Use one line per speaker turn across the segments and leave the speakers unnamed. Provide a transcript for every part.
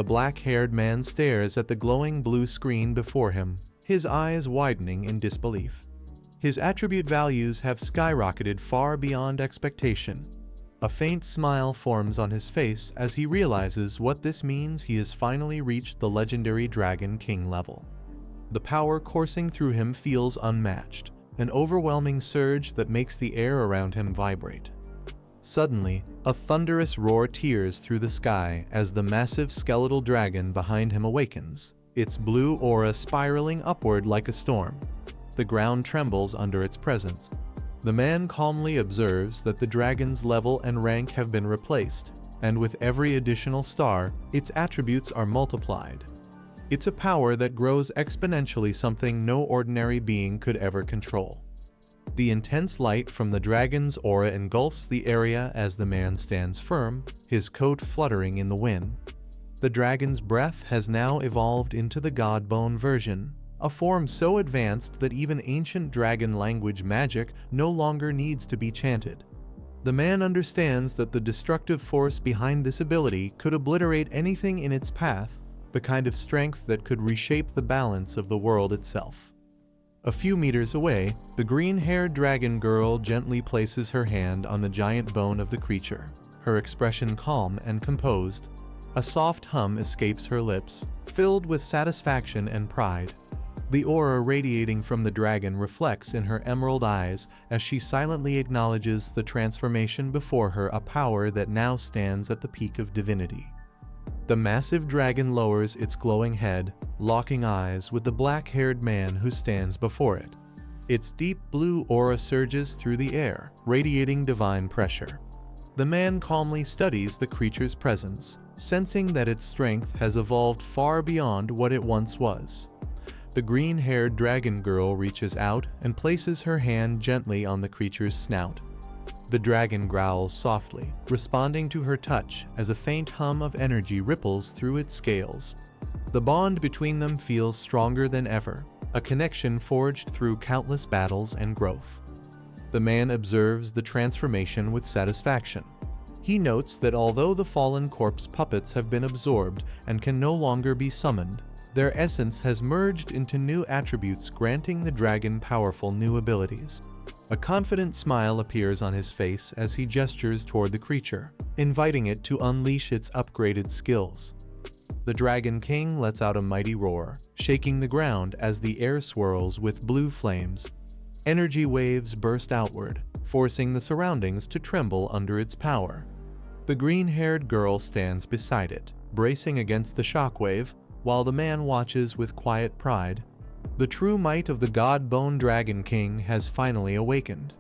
The black-haired man stares at the glowing blue screen before him, his eyes widening in disbelief. His attribute values have skyrocketed far beyond expectation. A faint smile forms on his face as he realizes what this means. He has finally reached the legendary Dragon King level. The power coursing through him feels unmatched, an overwhelming surge that makes the air around him vibrate. Suddenly, a thunderous roar tears through the sky as the massive skeletal dragon behind him awakens, its blue aura spiraling upward like a storm. The ground trembles under its presence. The man calmly observes that the dragon's level and rank have been replaced, and with every additional star, its attributes are multiplied. It's a power that grows exponentially, something no ordinary being could ever control. The intense light from the dragon's aura engulfs the area as the man stands firm, his coat fluttering in the wind. The dragon's breath has now evolved into the Godbone version, a form so advanced that even ancient dragon language magic no longer needs to be chanted. The man understands that the destructive force behind this ability could obliterate anything in its path, the kind of strength that could reshape the balance of the world itself. A few meters away, the green-haired dragon girl gently places her hand on the giant bone of the creature, her expression calm and composed. A soft hum escapes her lips, filled with satisfaction and pride. The aura radiating from the dragon reflects in her emerald eyes as she silently acknowledges the transformation before her, a power that now stands at the peak of divinity. The massive dragon lowers its glowing head, locking eyes with the black-haired man who stands before it. Its deep blue aura surges through the air, radiating divine pressure. The man calmly studies the creature's presence, sensing that its strength has evolved far beyond what it once was. The green-haired dragon girl reaches out and places her hand gently on the creature's snout. The dragon growls softly, responding to her touch as a faint hum of energy ripples through its scales. The bond between them feels stronger than ever, a connection forged through countless battles and growth. The man observes the transformation with satisfaction. He notes that although the fallen corpse puppets have been absorbed and can no longer be summoned, their essence has merged into new attributes, granting the dragon powerful new abilities. A confident smile appears on his face as he gestures toward the creature, inviting it to unleash its upgraded skills. The Dragon King lets out a mighty roar, shaking the ground as the air swirls with blue flames. Energy waves burst outward, forcing the surroundings to tremble under its power. The green-haired girl stands beside it, bracing against the shockwave, while the man watches with quiet pride. The true might of the Godbone Dragon King has finally awakened.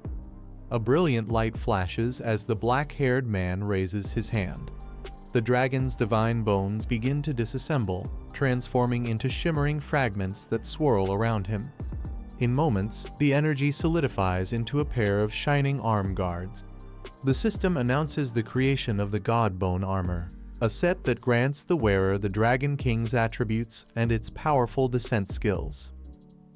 A brilliant light flashes as the black-haired man raises his hand. The dragon's divine bones begin to disassemble, transforming into shimmering fragments that swirl around him. In moments, the energy solidifies into a pair of shining arm guards. The system announces the creation of the Godbone armor, a set that grants the wearer the Dragon King's attributes and its powerful descent skills.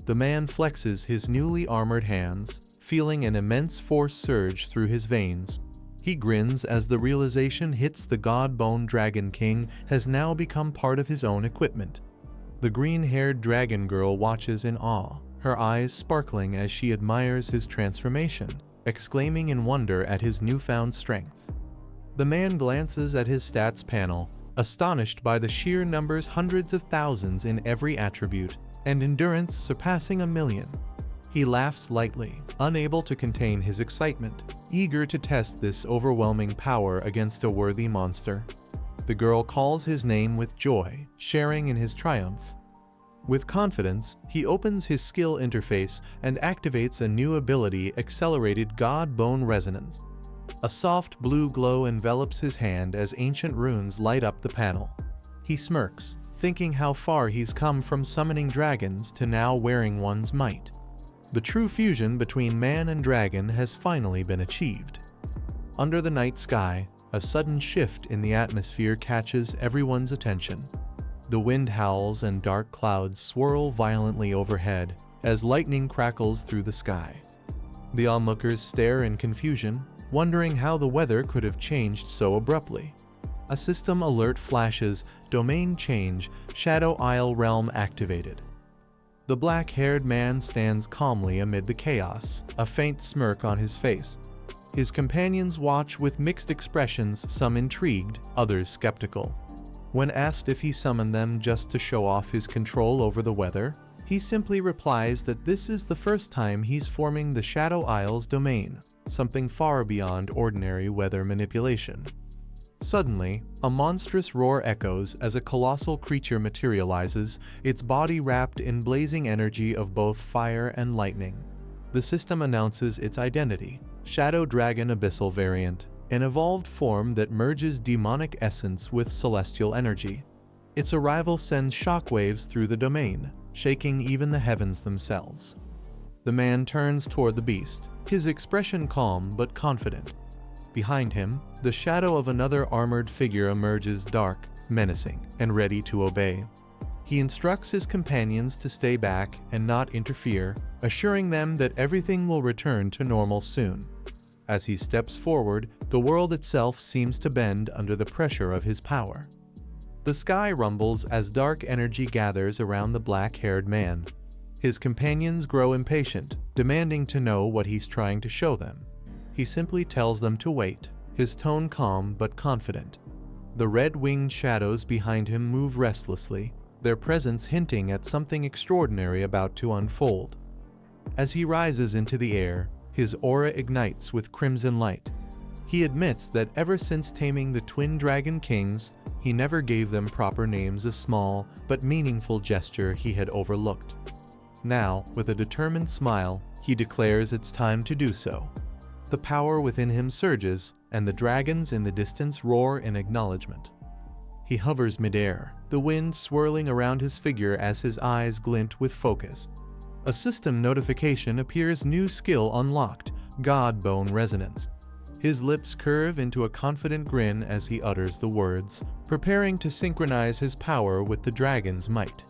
The man flexes his newly armored hands, feeling an immense force surge through his veins. He grins as the realization hits: the Godbone Dragon King has now become part of his own equipment. The green-haired dragon girl watches in awe, her eyes sparkling as she admires his transformation, exclaiming in wonder at his newfound strength. The man glances at his stats panel, astonished by the sheer numbers, hundreds of thousands in every attribute, and endurance surpassing 1,000,000. He laughs lightly, unable to contain his excitement, eager to test this overwhelming power against a worthy monster. The girl calls his name with joy, sharing in his triumph. With confidence, he opens his skill interface and activates a new ability, Accelerated Godbone Resonance. A soft blue glow envelops his hand as ancient runes light up the panel. He smirks, thinking how far he's come from summoning dragons to now wearing one's might. The true fusion between man and dragon has finally been achieved. Under the night sky, a sudden shift in the atmosphere catches everyone's attention. The wind howls and dark clouds swirl violently overhead as lightning crackles through the sky. The onlookers stare in confusion, wondering how the weather could have changed so abruptly. A system alert flashes, domain change, Shadow Isle realm activated. The black-haired man stands calmly amid the chaos, a faint smirk on his face. His companions watch with mixed expressions, some intrigued, others skeptical. When asked if he summoned them just to show off his control over the weather, he simply replies that this is the first time he's forming the Shadow Isle's domain, something far beyond ordinary weather manipulation. Suddenly, a monstrous roar echoes as a colossal creature materializes, its body wrapped in blazing energy of both fire and lightning. The system announces its identity: Shadow Dragon Abyssal Variant, an evolved form that merges demonic essence with celestial energy. Its arrival sends shockwaves through the domain, shaking even the heavens themselves. The man turns toward the beast, his expression calm but confident. Behind him, the shadow of another armored figure emerges, dark, menacing, and ready to obey. He instructs his companions to stay back and not interfere, assuring them that everything will return to normal soon. As he steps forward, the world itself seems to bend under the pressure of his power. The sky rumbles as dark energy gathers around the black-haired man. His companions grow impatient, demanding to know what he's trying to show them. He simply tells them to wait, his tone calm but confident. The red-winged shadows behind him move restlessly, their presence hinting at something extraordinary about to unfold. As he rises into the air, his aura ignites with crimson light. He admits that ever since taming the twin dragon kings, he never gave them proper names, a small but meaningful gesture he had overlooked. Now, with a determined smile, he declares it's time to do so. The power within him surges, and the dragons in the distance roar in acknowledgement. He hovers midair, the wind swirling around his figure as his eyes glint with focus. A system notification appears: new skill unlocked, Godbone Resonance. His lips curve into a confident grin as he utters the words, preparing to synchronize his power with the dragon's might.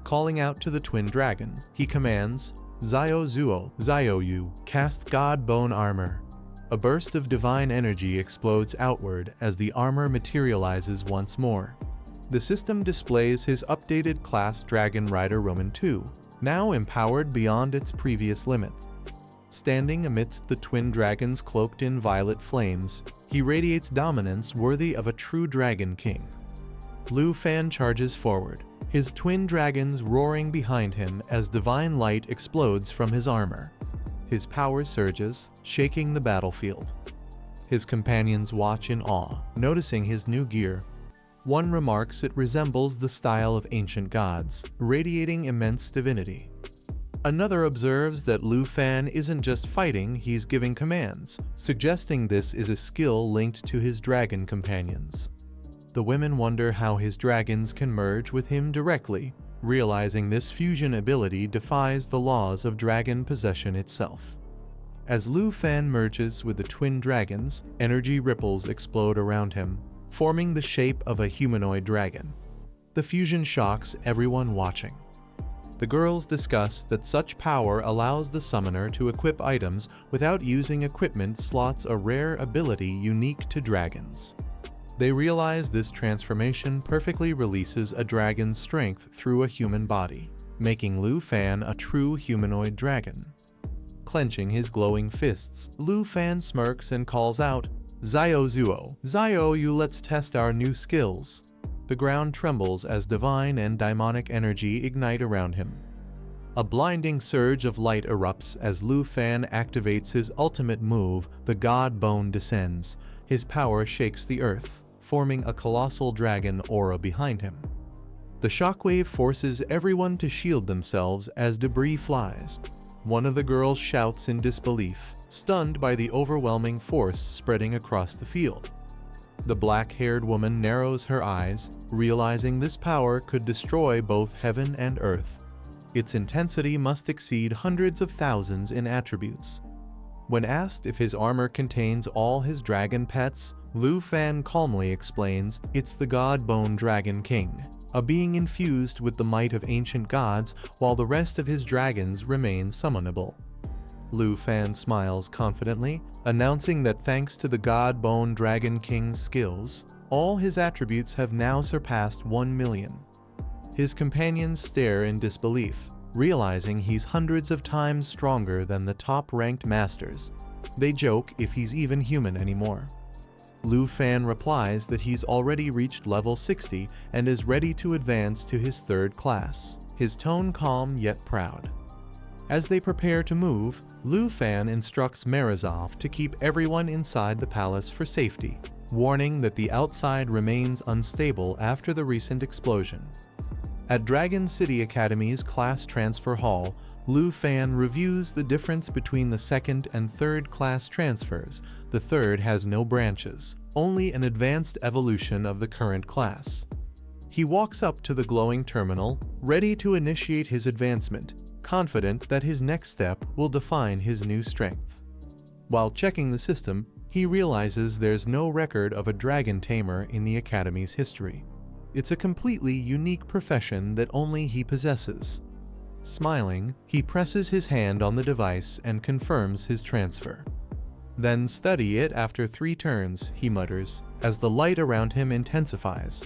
Calling out to the twin dragon, he commands, Zio Zuo, Zio-yu, cast Godbone Armor. A burst of divine energy explodes outward as the armor materializes once more. The system displays his updated class Dragon Rider Roman II, now empowered beyond its previous limits. Standing amidst the twin dragons cloaked in violet flames, he radiates dominance worthy of a true dragon king. Lu Fan charges forward, his twin dragons roaring behind him as divine light explodes from his armor. His power surges, shaking the battlefield. His companions watch in awe, noticing his new gear. One remarks it resembles the style of ancient gods, radiating immense divinity. Another observes that Lu Fan isn't just fighting, he's giving commands, suggesting this is a skill linked to his dragon companions. The women wonder how his dragons can merge with him directly, realizing this fusion ability defies the laws of dragon possession itself. As Lu Fan merges with the twin dragons, energy ripples explode around him, forming the shape of a humanoid dragon. The fusion shocks everyone watching. The girls discuss that such power allows the summoner to equip items without using equipment slots, a rare ability unique to dragons. They realize this transformation perfectly releases a dragon's strength through a human body, making Lu Fan a true humanoid dragon. Clenching his glowing fists, Lu Fan smirks and calls out, Zio Zuo, Zio-yu, let's test our new skills. The ground trembles as divine and demonic energy ignite around him. A blinding surge of light erupts as Lu Fan activates his ultimate move, the Godbone descends. His power shakes the earth, forming a colossal dragon aura behind him. The shockwave forces everyone to shield themselves as debris flies. One of the girls shouts in disbelief, stunned by the overwhelming force spreading across the field. The black-haired woman narrows her eyes, realizing this power could destroy both heaven and earth. Its intensity must exceed hundreds of thousands in attributes. When asked if his armor contains all his dragon pets, Lu Fan calmly explains it's the Godbone Dragon King, a being infused with the might of ancient gods, while the rest of his dragons remain summonable. Lu Fan smiles confidently, announcing that thanks to the Godbone Dragon King's skills, All his attributes have now surpassed 1 million. His companions stare in disbelief, realizing he's hundreds of times stronger than the top-ranked masters. They joke if he's even human anymore. Lu Fan replies that he's already reached level 60 and is ready to advance to his 3rd class, his tone calm yet proud. As they prepare to move, Lu Fan instructs Morozov to keep everyone inside the palace for safety, warning that the outside remains unstable after the recent explosion. At Dragon City Academy's class transfer hall, Lu Fan reviews the difference between the 2nd and 3rd class transfers. The 3rd has no branches, only an advanced evolution of the current class. He walks up to the glowing terminal, ready to initiate his advancement, confident that his next step will define his new strength. While checking the system, he realizes there's no record of a dragon tamer in the Academy's history. It's a completely unique profession that only he possesses. Smiling, he presses his hand on the device and confirms his transfer. "Then study it after 3 turns," he mutters, as the light around him intensifies.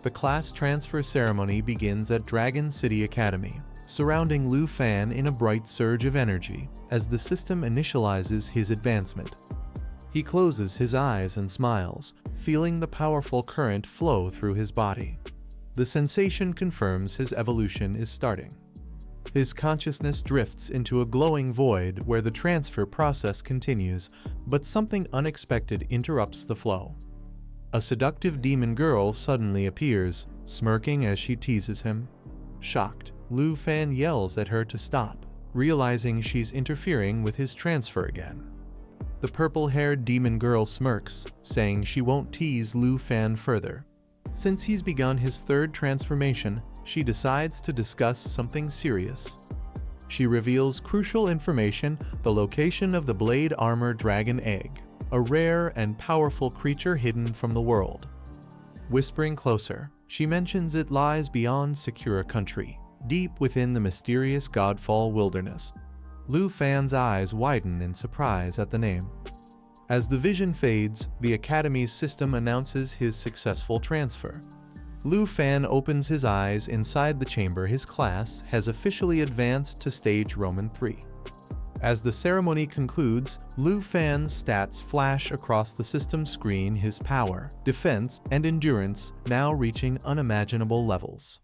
The class transfer ceremony begins at Dragon City Academy, surrounding Lu Fan in a bright surge of energy as the system initializes his advancement. He closes his eyes and smiles, feeling the powerful current flow through his body. The sensation confirms his evolution is starting. His consciousness drifts into a glowing void where the transfer process continues, but something unexpected interrupts the flow. A seductive demon girl suddenly appears, smirking as she teases him. Shocked, Lu Fan yells at her to stop, realizing she's interfering with his transfer again. The purple-haired demon girl smirks, saying she won't tease Lu Fan further. Since he's begun his 3rd transformation, she decides to discuss something serious. She reveals crucial information: the location of the blade armor dragon egg, a rare and powerful creature hidden from the world. Whispering closer, she mentions it lies beyond Sakura country, deep within the mysterious Godfall wilderness. Lu Fan's eyes widen in surprise at the name. As the vision fades, the Academy's system announces his successful transfer. Lu Fan opens his eyes inside the chamber. His class has officially advanced to stage Roman 3. As the ceremony concludes, Lu Fan's stats flash across the system screen, his power, defense, and endurance now reaching unimaginable levels.